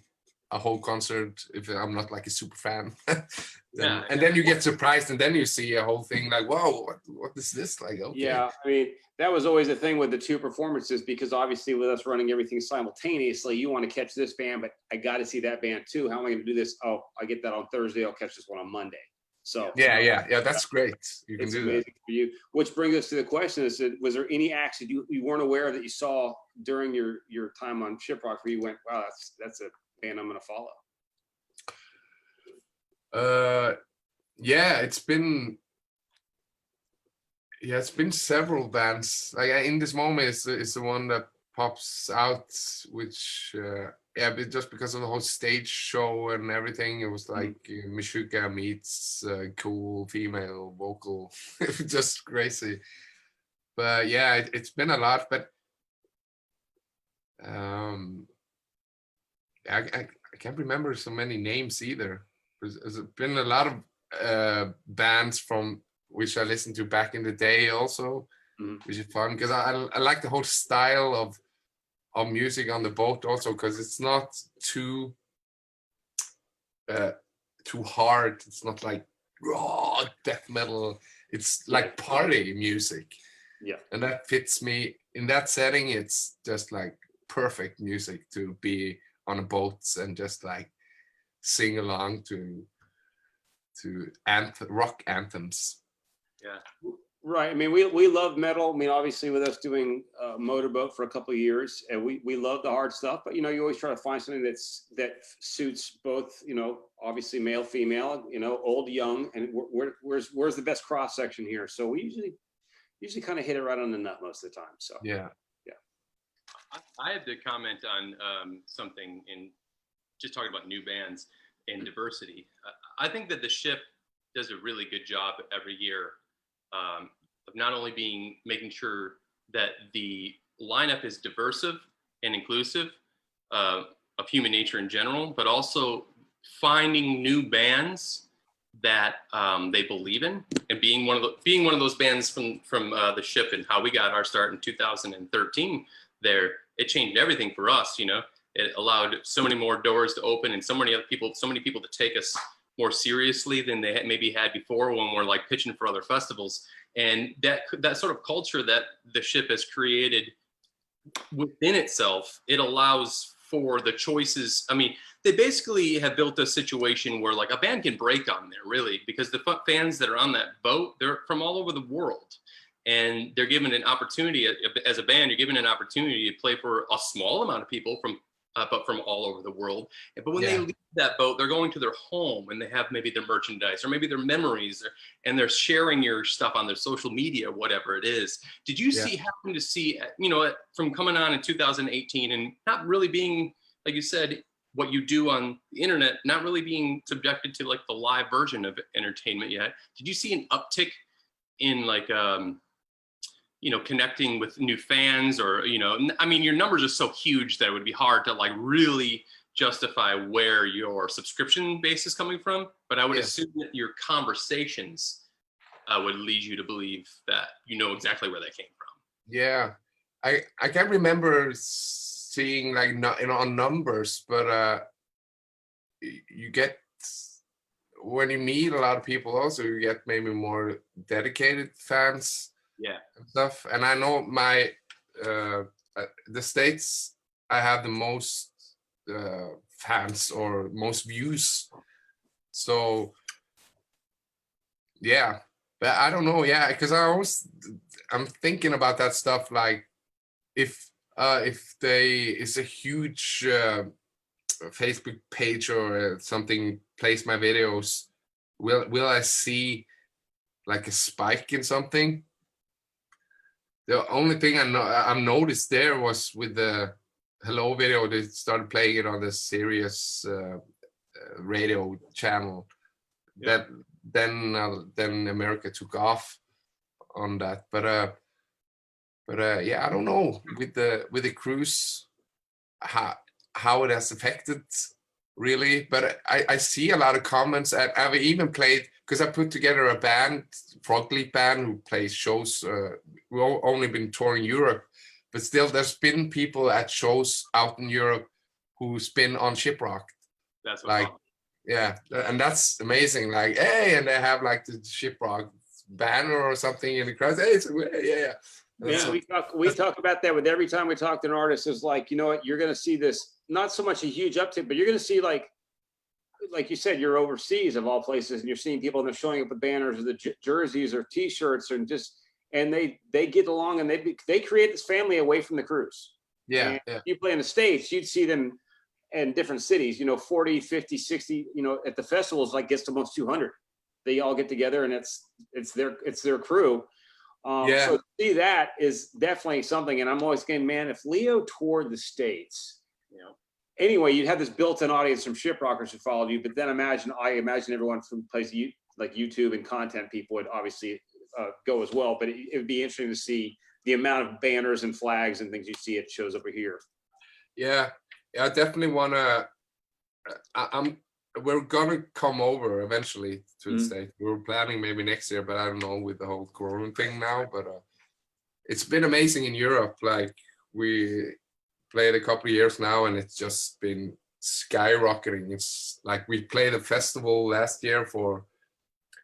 a whole concert if I'm not like a super fan. And then you get surprised, and then you see a whole thing like, whoa, what is this? Like, okay. Yeah, I mean, that was always the thing with the two performances, because obviously with us running everything simultaneously, you want to catch this band, but I got to see that band too. How am I going to do this? Oh, I get that on Thursday. I'll catch this one on Monday. So yeah, that's great. You can it's do amazing that. for you. Which brings us to the question: was there any acts that you weren't aware of that you saw during your time on Shiprock where you went, wow, that's a band I'm going to follow? Yeah, it's been several bands. Like In This Moment is the one that pops out, which but just because of the whole stage show and everything, it was like Meshuggah meets cool female vocal. It was just crazy. But yeah, it's been a lot. But I can't remember so many names either. There's been a lot of bands from which I listened to back in the day also, which is fun because I like the whole style of music on the boat also, because it's not too hard. It's not like raw death metal. It's like party music. Yeah. And that fits me in that setting. It's just like perfect music to be on a boat and just like sing along to rock anthems. Yeah. Right. I mean, we love metal. I mean, obviously with us doing Motorboat for a couple of years, and we love the hard stuff, but you always try to find something that suits both, obviously male, female, old, young, and where's the best cross section here. So we usually kind of hit it right on the nut most of the time. So yeah. I had to comment on something in just talking about new bands and diversity. I think that the ship does a really good job every year of not only making sure that the lineup is diversive and inclusive of human nature in general, but also finding new bands that they believe in, and being one of those bands from the ship, and how we got our start in 2013. There, it changed everything for us. It allowed so many more doors to open, and so many people to take us more seriously than they maybe had before when we're like pitching for other festivals. And that sort of culture that the ship has created within itself, it allows for the choices. I mean, they basically have built a situation where like a band can break on there, really, because the fans that are on that boat, they're from all over the world. And they're given an opportunity, as a band, you're given an opportunity to play for a small amount of people but from all over the world. But when they leave that boat, they're going to their home, and they have maybe their merchandise or maybe their memories, and they're sharing your stuff on their social media, whatever it is. Did you happen to see, from coming on in 2018 and not really being, like you said, what you do on the internet, not really being subjected to like the live version of entertainment yet? Did you see an uptick in like, connecting with new fans, or, I mean, your numbers are so huge that it would be hard to like really justify where your subscription base is coming from, but I would Yes. assume that your conversations would lead you to believe that you know exactly where they came from. Yeah, I can't remember seeing like on numbers, but you get when you meet a lot of people, also you get maybe more dedicated fans. Yeah. And stuff. And I know the States, I have the most fans or most views. So yeah, but I don't know. Yeah, because I'm thinking about that stuff. Like if it's a huge Facebook page or something plays my videos, will I see like a spike in something? The only thing I've noticed there was with the Hello video, they started playing it on the Sirius radio channel. Yeah. Then America took off on that. But yeah, I don't know with the cruise how it has affected really. But I see a lot of comments, and I've even played, because I put together a band, Frog Leap band, who plays shows. We've only been touring Europe, but still there's been people at shows out in Europe who's been on Shiprock. That's what Like, yeah, and that's amazing. Like, hey, and they have like the Shiprock banner or something in the crowd. Hey, yeah. Yeah, So- we talk about that with every time we talk to an artist. Is like, you know what, you're going to see this, not so much a huge uptick, but you're going to see like you said, you're overseas of all places, and you're seeing people and they're showing up with banners or the jerseys or T-shirts, and they get along, and they create this family away from the cruise. yeah, And yeah, you play in the States, you'd see them in different cities, 40, 50, 60, at the festivals, like gets to almost 200. They all get together, and it's their crew. Yeah. So to see that is definitely something. And I'm always saying, man, if Leo toured the States, anyway, you'd have this built-in audience from Shiprockers who followed you. But then I imagine everyone from places like YouTube and content people would obviously go as well. But it would be interesting to see the amount of banners and flags and things you see at shows over here. yeah. I definitely want to. We're gonna come over eventually to the States. We were planning maybe next year, but I don't know with the whole Corona thing now. But it's been amazing in Europe. Like, we played a couple of years now, and it's just been skyrocketing. It's like we played a festival last year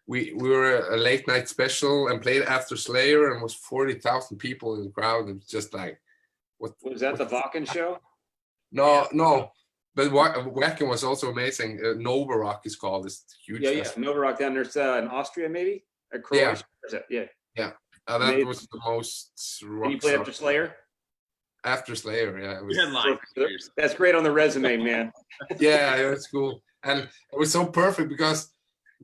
we were a late night special and played after Slayer, and was 40,000 people in the crowd. It was just like, what Was that the Vakken show? No. But Wacken was also amazing. Nova Rock is called. It's huge. Yeah. Nova Rock down there in Austria, maybe? Or Croatia? Yeah. That was the most rock. And you played after Slayer? After Slayer, yeah. It was, headline. That's great on the resume, man. yeah, it was cool. And it was so perfect because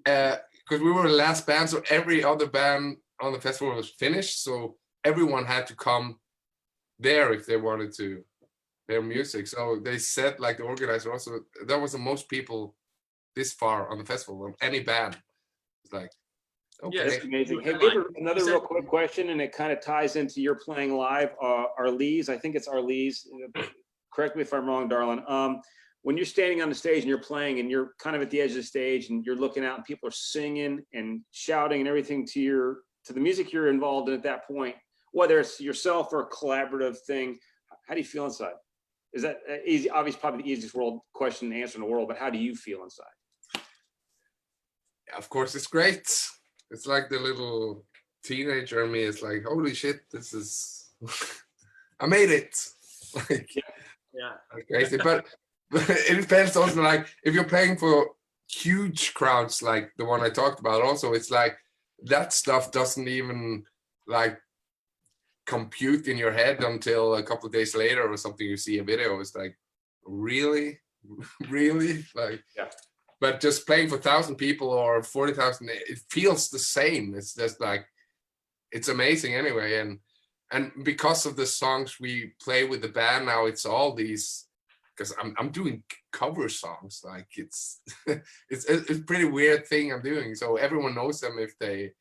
we were the last band, so every other band on the festival was finished. So everyone had to come there if they wanted to their music. So they said, like the organizer also, that was the most people this far on the festival of any band. It's like, okay. Yeah, That's amazing. Hey, Gilbert, another real quick question, and it kind of ties into your playing live. Arlise, I think it's Arlise. Correct me if I'm wrong, darling. When you're standing on the stage and you're playing, and you're kind of at the edge of the stage, and you're looking out, and people are singing and shouting and everything to the music you're involved in at that point, whether it's yourself or a collaborative thing, how do you feel inside? Is that easy? Obviously, probably the easiest question to answer in the world, but how do you feel inside? Of course, it's great. It's like the little teenager in me is like, holy shit, this is, I made it. Like, Yeah. crazy. But it depends also, like, if you're playing for huge crowds, like the one I talked about also, it's like, that stuff doesn't even like compute in your head until a couple of days later or something. You see a video, it's like, really? Like, yeah. But just playing for 1,000 people or 40,000, it feels the same. It's just like, it's amazing anyway. And because of the songs we play with the band now, it's all these, because I'm doing cover songs. Like, it's it's a pretty weird thing I'm doing. So everyone knows them if they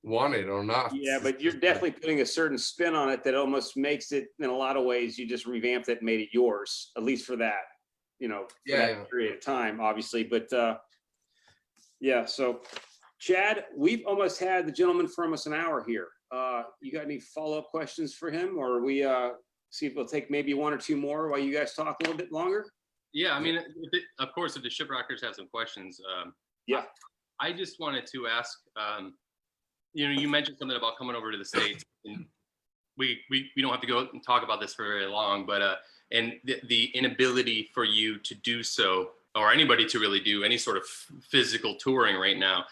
want it or not. Yeah, but you're definitely putting a certain spin on it that almost makes it, in a lot of ways, you just revamped it and made it yours, at least for that. for Yeah, that yeah. period of time, obviously. But yeah, so Chad, we've almost had the gentleman for almost an hour here. You got any follow-up questions for him, or we see if we'll take maybe one or two more while you guys talk a little bit longer? Yeah, I mean, of course, if the Shiprockers have some questions, Yeah. I just wanted to ask, you mentioned something about coming over to the States, and we don't have to go and talk about this for very long, but and the inability for you to do so, or anybody to really do any sort of physical touring right now.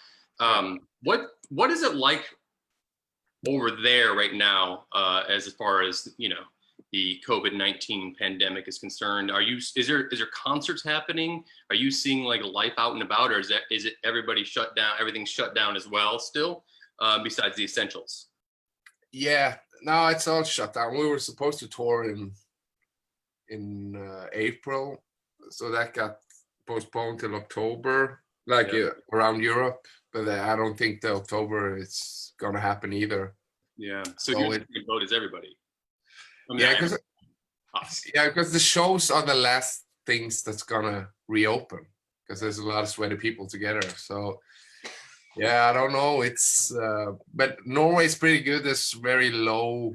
What is it like over there right now, as far as the COVID-19 pandemic is concerned? Is there concerts happening? Are you seeing like life out and about, or is it everybody shut down? Everything's shut down as well still, besides the essentials? Yeah, no, it's all shut down. We were supposed to tour in April, so that got postponed till October, around Europe. But I don't think the October it's gonna happen either. Yeah, so you're in the same boat as everybody. Because the shows are the last things that's gonna reopen, because there's a lot of sweaty people together. So yeah, I don't know. It's but Norway is pretty good. There's very low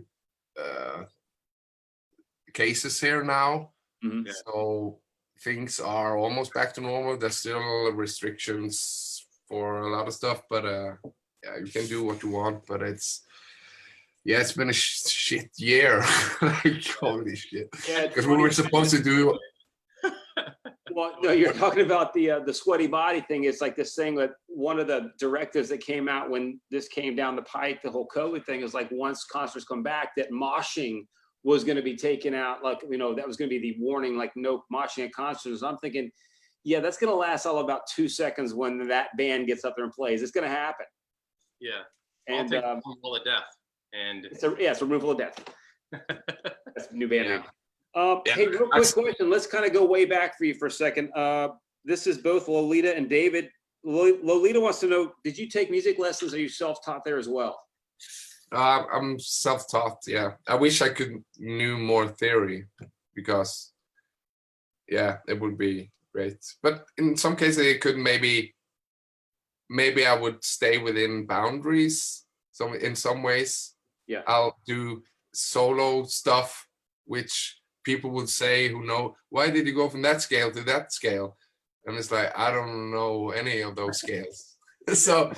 cases here now. Mhm. Yeah. So things are almost back to normal. There's still restrictions for a lot of stuff, but yeah, you can do what you want. But it's been a shit year. Like, holy shit. Yeah, Because we were supposed to do. Well, no, you're talking about the sweaty body thing. It's like this thing with one of the directives that came out when this came down the pike, the whole COVID thing is like, once concerts come back, that moshing was going to be taken out. Like, that was going to be the warning, like no moshing at concerts. I'm thinking, yeah, that's going to last all about 2 seconds when that band gets up there and plays. It's going to happen. Yeah. And I'll take Removal of Death. And it's Removal of Death. That's the new band name. Yeah. Hey, real quick question. Let's kind of go way back for you for a second. This is both Lolita and David. Lolita wants to know, did you take music lessons? Or are you self-taught there as well? I'm self-taught. Yeah, I wish I could knew more theory, because yeah, it would be great. But in some cases, it could maybe I would stay within boundaries. So in some ways, yeah, I'll do solo stuff, which people would say who know, why did you go from that scale to that scale? And it's like, I don't know any of those scales. So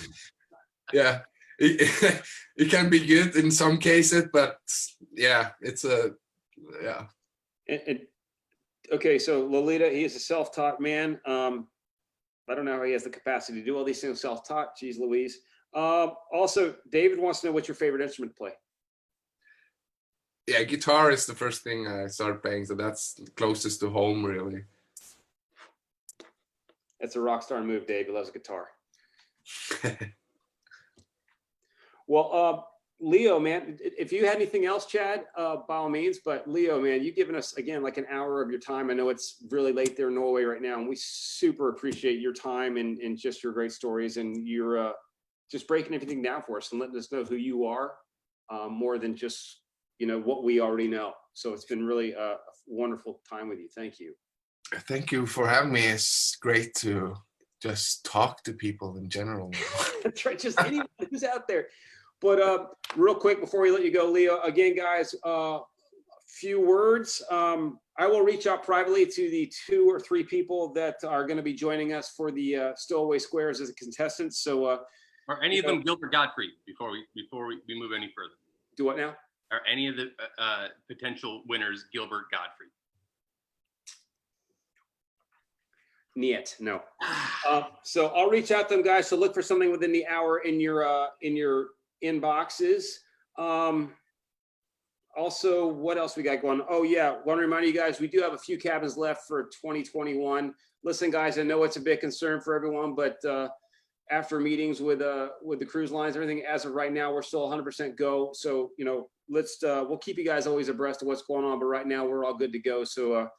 yeah, it can be good in some cases, but yeah, it's yeah. Okay, so Lolita, he is a self-taught man. I don't know how he has the capacity to do all these things self-taught. Geez Louise. Also, David wants to know what's your favorite instrument to play. Yeah, guitar is the first thing I started playing, so that's closest to home, really. That's a rock star move, Dave. He loves guitar. Well, Leo, man, if you had anything else, Chad, by all means. But Leo, man, you've given us, again, like an hour of your time. I know it's really late there in Norway right now, and we super appreciate your time and just your great stories, and you're just breaking everything down for us and letting us know who you are, more than just what we already know. So it's been really a wonderful time with you. Thank you. Thank you for having me. It's great to just talk to people in general. That's right, just anyone who's out there. But real quick before we let you go, Leo, again, guys, a few words. I will reach out privately to the 2 or 3 people that are going to be joining us for the Stowaway Squares as a contestant. So, are any of them Gilbert Gottfried before we move any further? Do what now? Are any of the potential winners Gilbert Gottfried? Niet, no. So I'll reach out to them, guys. So look for something within the hour in your inboxes. Also, what else we got going? Oh yeah, want to remind you guys, we do have a few cabins left for 2021. Listen, guys, I know it's a big concern for everyone, but after meetings with the cruise lines, everything as of right now, we're still 100% go. So let's we'll keep you guys always abreast of what's going on. But right now, we're all good to go. So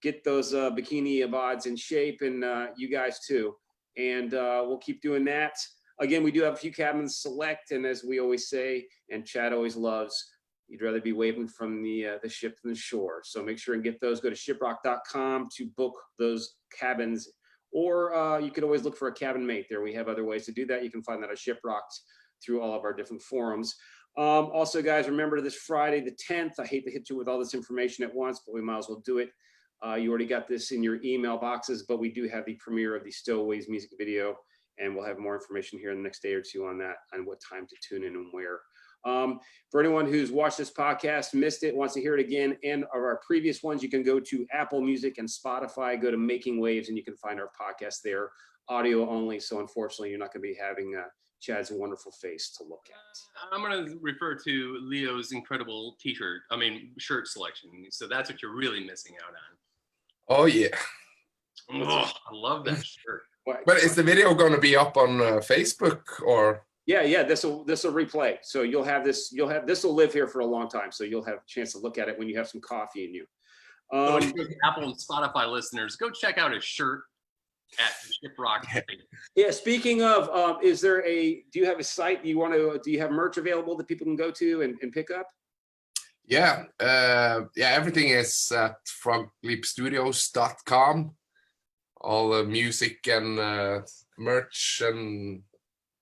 get those bikini abods in shape, and you guys too. And we'll keep doing that. Again, we do have a few cabins select, and as we always say, and Chad always loves, You'd rather be waving from the ship than the shore. So make sure and get those. Go to shiprock.com to book those cabins, or you could always look for a cabin mate there. We have other ways to do that. You can find that at Shiprocked through all of our different forums. Also, guys, remember this Friday, the 10th. I hate to hit you with all this information at once, but we might as well do it. You already got this in your email boxes, but we do have the premiere of the Stowaways music video, and we'll have more information here in the next day or two on that, on what time to tune in and where. For anyone who's watched this podcast, missed it, wants to hear it again, and of our previous ones, you can go to Apple Music and Spotify, go to Making Waves, and you can find our podcast there, audio only. So unfortunately, you're not going to be having Chad's wonderful face to look at. I'm going to refer to Leo's incredible shirt selection. So that's what you're really missing out on. Oh yeah. Oh, I love that shirt. But is the video going to be up on Facebook or? Yeah. This will replay. So this will live here for a long time. So you'll have a chance to look at it when you have some coffee in you. So Apple and Spotify listeners, go check out his shirt at Shiprock. Yeah. Speaking of, do you have a site do you have merch available that people can go to and pick up? Yeah. Everything is at frogleapstudios.com. All the music and merch and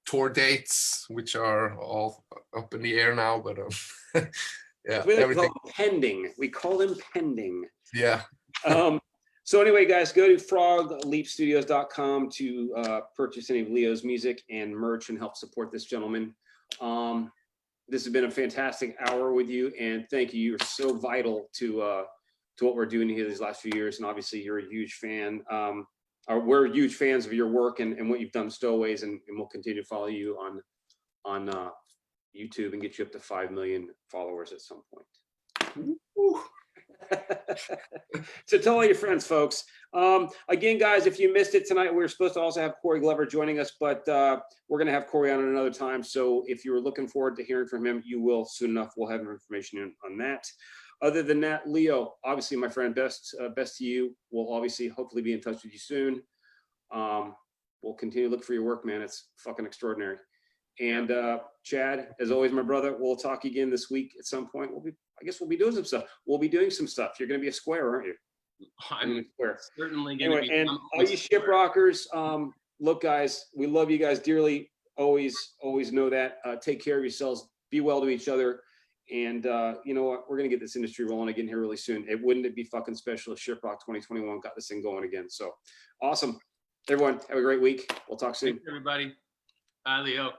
tour dates, which are all up in the air now, but yeah, everything. We call them pending. Yeah. So anyway, guys, go to frogleapstudios.com to purchase any of Leo's music and merch and help support this gentleman. This has been a fantastic hour with you, and thank you. You're so vital to what we're doing here these last few years, and obviously you're a huge fan. We're huge fans of your work and what you've done, Stowaways, and we'll continue to follow you on YouTube and get you up to 5 million followers at some point. So tell all your friends, folks. Again, guys, if you missed it tonight, we were supposed to also have Corey Glover joining us, but we're going to have Corey on another time. So if you were looking forward to hearing from him, you will soon enough. We'll have information on that. Other than that, Leo, obviously, my friend, best to you. We'll obviously, hopefully, be in touch with you soon. We'll continue to look for your work, man. It's fucking extraordinary. And Chad, as always, my brother, we'll talk again this week at some point. I guess we'll be doing some stuff. We'll be doing some stuff. You're going to be a square, aren't you? I'm certainly going to be. And all you Shiprockers, look, guys, we love you guys dearly. Always know that. Take care of yourselves. Be well to each other. And you know what? We're going to get this industry rolling again here really soon. Wouldn't it be fucking special if Shiprock 2021 got this thing going again? So awesome. Everyone, have a great week. We'll talk soon. Thanks, everybody. Bye, Leo.